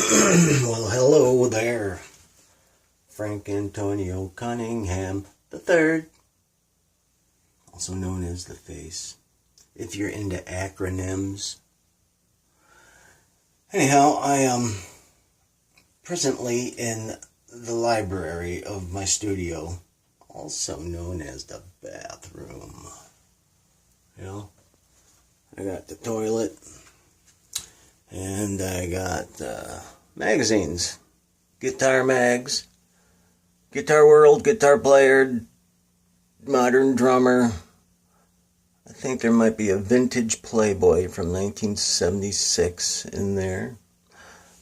Well, hello there, Frank Antonio Cunningham III, also known as the Face, if you're into acronyms. Anyhow, I am presently in the library of my studio, also known as the bathroom. I got the toilet, and I got magazines, Guitar Mags, Guitar World, Guitar Player, Modern Drummer. I think there might be a vintage Playboy from 1976 in there.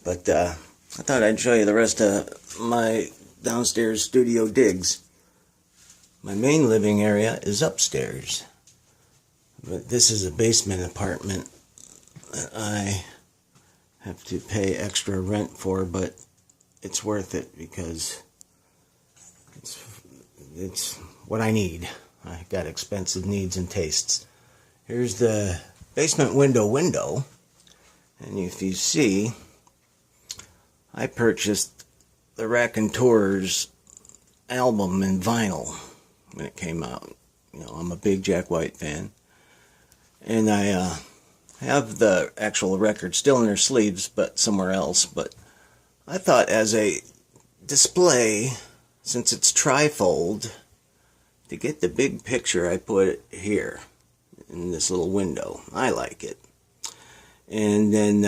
But I thought I'd show you the rest of my downstairs studio digs. My main living area is upstairs. But this is a basement apartment that I have to pay extra rent for, but it's worth it because it's what I need. I got expensive needs and tastes. Here's the basement window, and if you see, I purchased the Raconteurs album in vinyl when it came out. I'm a big Jack White fan, and I have the actual record still in their sleeves, but somewhere else. But I thought as a display, since it's trifold, to get the big picture, I put it here in this little window. I like it. And then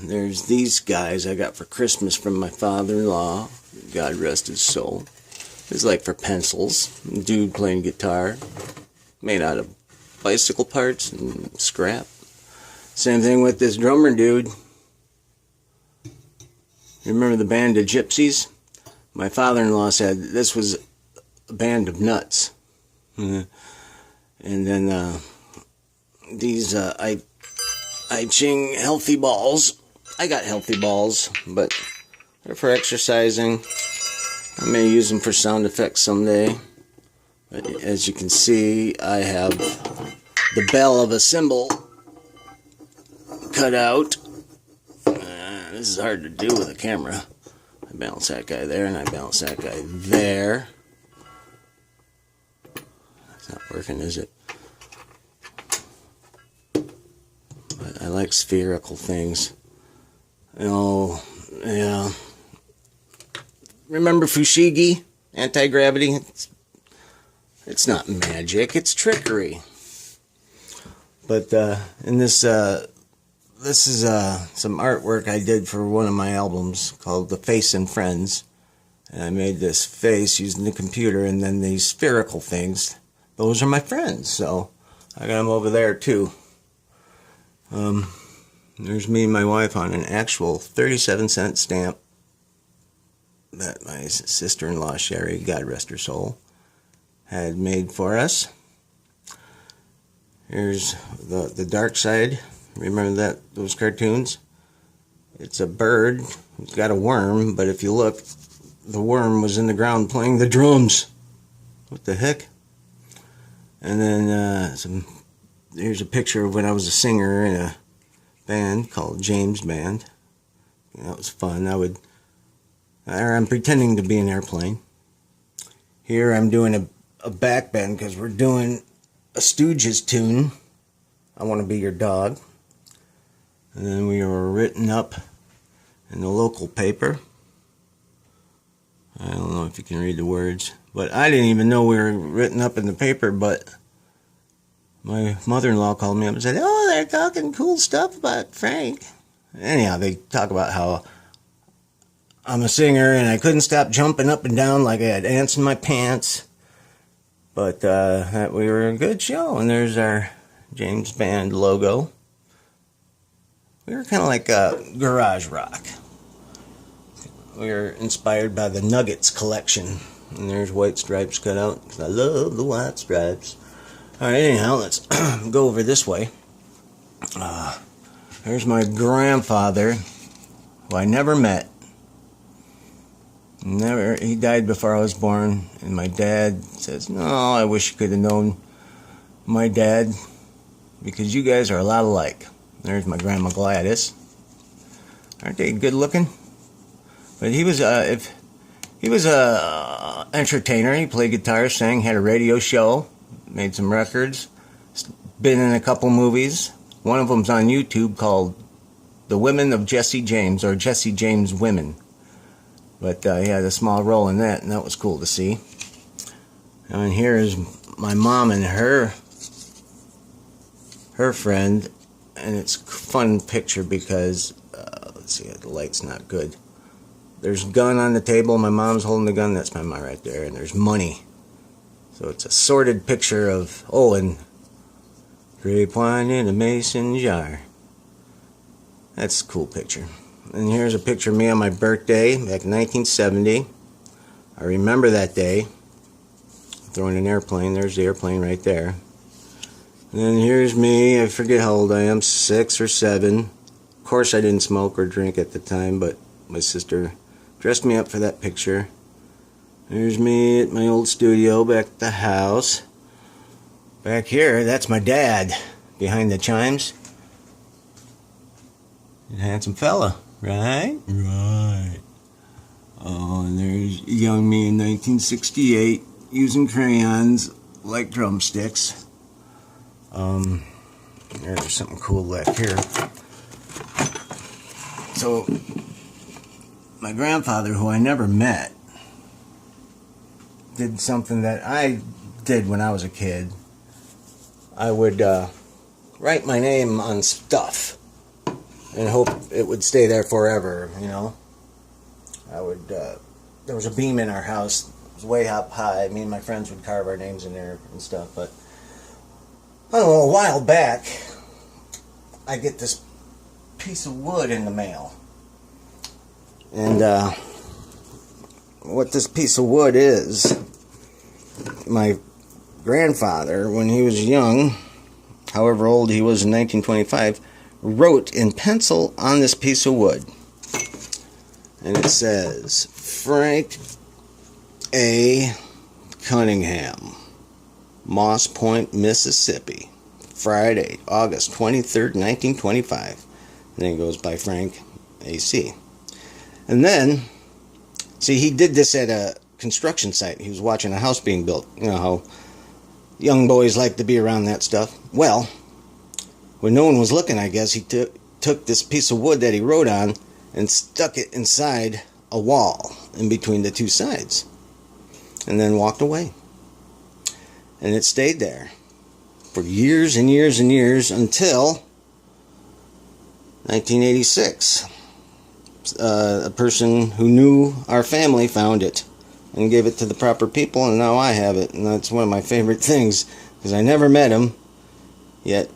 there's these guys I got for Christmas from my father-in-law, God rest his soul. It's like for pencils, dude playing guitar, made out of bicycle parts and scrap. Same thing with this drummer dude. You remember the band of Gypsies? My father-in-law said this was a band of nuts. And then these I Ching healthy balls. I got healthy balls, but they're for exercising. I may use them for sound effects someday. But as you can see, I have the bell of a cymbal cut out. This is hard to do with a camera. I balance that guy there, and I balance that guy there. It's not working, is it? But I like spherical things. Yeah. Remember Fushigi? Anti-gravity? It's not magic, it's trickery. But in this is some artwork I did for one of my albums called The Face and Friends. And I made this face using the computer, and then these spherical things. Those are my friends, so I got them over there too. There's me and my wife on an actual 37-cent stamp that my sister-in-law Sherry, God rest her soul, had made for us. Here's the Dark Side. Remember those cartoons? It's a bird who's got a worm, but if you look, the worm was in the ground playing the drums. What the heck? And then here's a picture of when I was a singer in a band called James Band. That was fun. I'm pretending to be an airplane. Here I'm doing a back bend because we're doing a Stooges tune, I Want to Be Your Dog. And then we were written up in the local paper. I don't know if you can read the words, but I didn't even know we were written up in the paper, but my mother-in-law called me up and said, "Oh, they're talking cool stuff about Frank." Anyhow, they talk about how I'm a singer and I couldn't stop jumping up and down like I had ants in my pants. But that we were a good show, and there's our James Band logo. We were kind of like garage rock. We were inspired by the Nuggets collection, and there's White Stripes cut out because I love the white stripes. All right, anyhow, let's go over this way. There's my grandfather, who I never met. He died before I was born, and my dad says, "No, I wish you could have known my dad, because you guys are a lot alike." There's my grandma Gladys. Aren't they good looking? But he was he was a entertainer. He played guitar, sang, had a radio show, made some records, been in a couple movies. One of them's on YouTube called The Women of Jesse James, or Jesse James Women. But he had a small role in that, and that was cool to see. And here is my mom and her friend, and it's a fun picture because, let's see, the light's not good. There's a gun on the table, my mom's holding the gun, that's my mom right there, and there's money. So it's a sorted picture of, and grape wine in a mason jar. That's a cool picture. And here's a picture of me on my birthday back in 1970. I remember that day. Throwing an airplane. There's the airplane right there. And then here's me. I forget how old I am, 6 or 7. Of course I didn't smoke or drink at the time, but my sister dressed me up for that picture. There's me at my old studio back at the house. Back here, that's my dad behind the chimes. A handsome fella, right? Right. Oh, and there's young me in 1968 using crayons like drumsticks. There's something cool back here. So, my grandfather, who I never met, did something that I did when I was a kid. I would write my name on stuff and hope it would stay there forever, you know. I would, there was a beam in our house, it was way up high. Me and my friends would carve our names in there and stuff, but I don't know, a while back, I get this piece of wood in the mail. And what this piece of wood is, my grandfather, when he was young, however old he was in 1925, wrote in pencil on this piece of wood. And it says, Frank A. Cunningham, Moss Point, Mississippi, Friday, August 23rd, 1925. And then it goes by Frank A.C. And then, see, he did this at a construction site. He was watching a house being built. You know how young boys like to be around that stuff. Well, when no one was looking, I guess, he took this piece of wood that he wrote on and stuck it inside a wall in between the two sides. And then walked away. And it stayed there for years and years and years until 1986. A person who knew our family found it and gave it to the proper people, and now I have it. And that's one of my favorite things, because I never met him, yet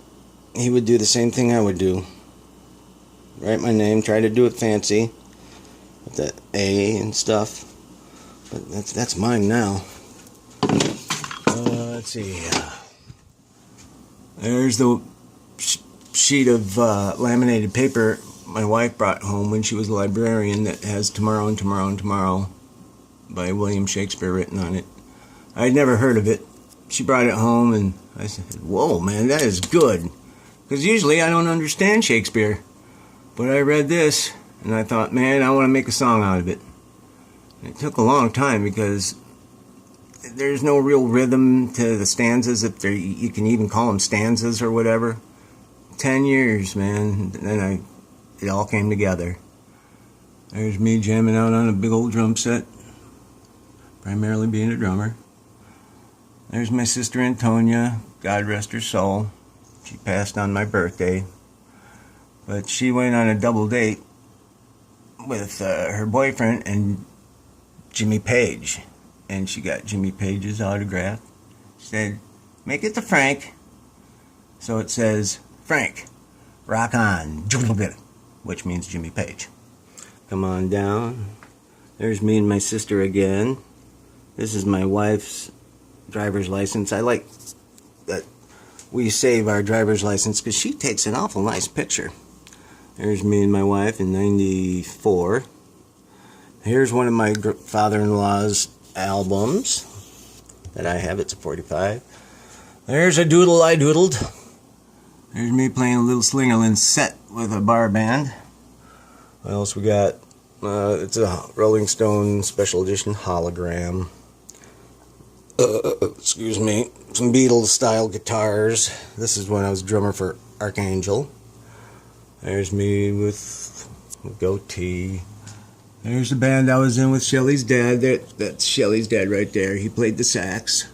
he would do the same thing I would do. Write my name, try to do it fancy, with the A and stuff. But that's mine now. Let's see. There's the sheet of laminated paper my wife brought home when she was a librarian that has Tomorrow and Tomorrow and Tomorrow by William Shakespeare written on it. I'd never heard of it. She brought it home and I said, whoa, man, that is good. Because usually I don't understand Shakespeare. But I read this and I thought, man, I want to make a song out of it. And it took a long time because there's no real rhythm to the stanzas, if you can even call them stanzas or whatever. 10 years, man, and then it all came together. There's me jamming out on a big old drum set, primarily being a drummer. There's my sister Antonia, God rest her soul. She passed on my birthday, but she went on a double date with her boyfriend and Jimmy Page, and she got Jimmy Page's autograph. She said, make it to Frank. So it says, Frank, rock on, which means Jimmy Page. Come on down. There's me and my sister again. This is my wife's driver's license. I like that we save our driver's license because she takes an awful nice picture. There's me and my wife in 94. Here's one of my father-in-law's albums that I have. It's a 45. There's a doodle I doodled. There's me playing a little Slingerland set with a bar band. What else we got? It's a Rolling Stone special edition hologram. Excuse me. Some Beatles style guitars. This is when I was drummer for Archangel. There's me with goatee. There's the band I was in with Shelly's dad. That's Shelly's dad right there. He played the sax.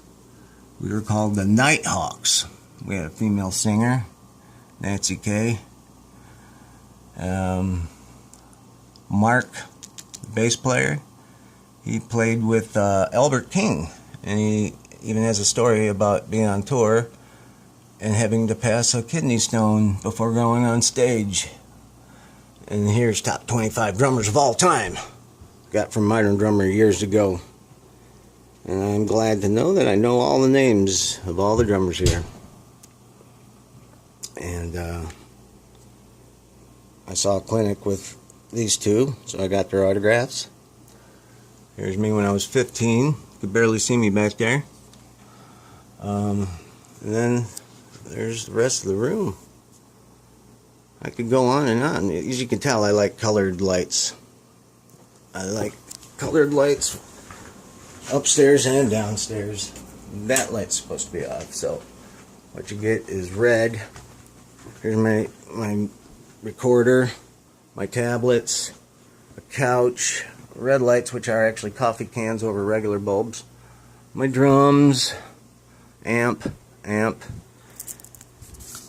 We were called the Nighthawks. We had a female singer, Nancy Kay. Mark, the bass player, he played with Albert King, and he even has a story about being on tour and having to pass a kidney stone before going on stage. And here's top 25 drummers of all time. Got from Modern Drummer years ago. And I'm glad to know that I know all the names of all the drummers here. And I saw a clinic with these two, so I got their autographs. Here's me when I was 15. You could barely see me back there. And then there's the rest of the room. I could go on and on. As you can tell, I like colored lights. I like colored lights upstairs and downstairs. That light's supposed to be off, so what you get is red. Here's my recorder, my tablets, a couch, red lights, which are actually coffee cans over regular bulbs, my drums, amp.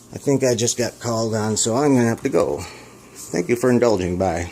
I think I just got called on, so I'm going to have to go. Thank you for indulging. Bye.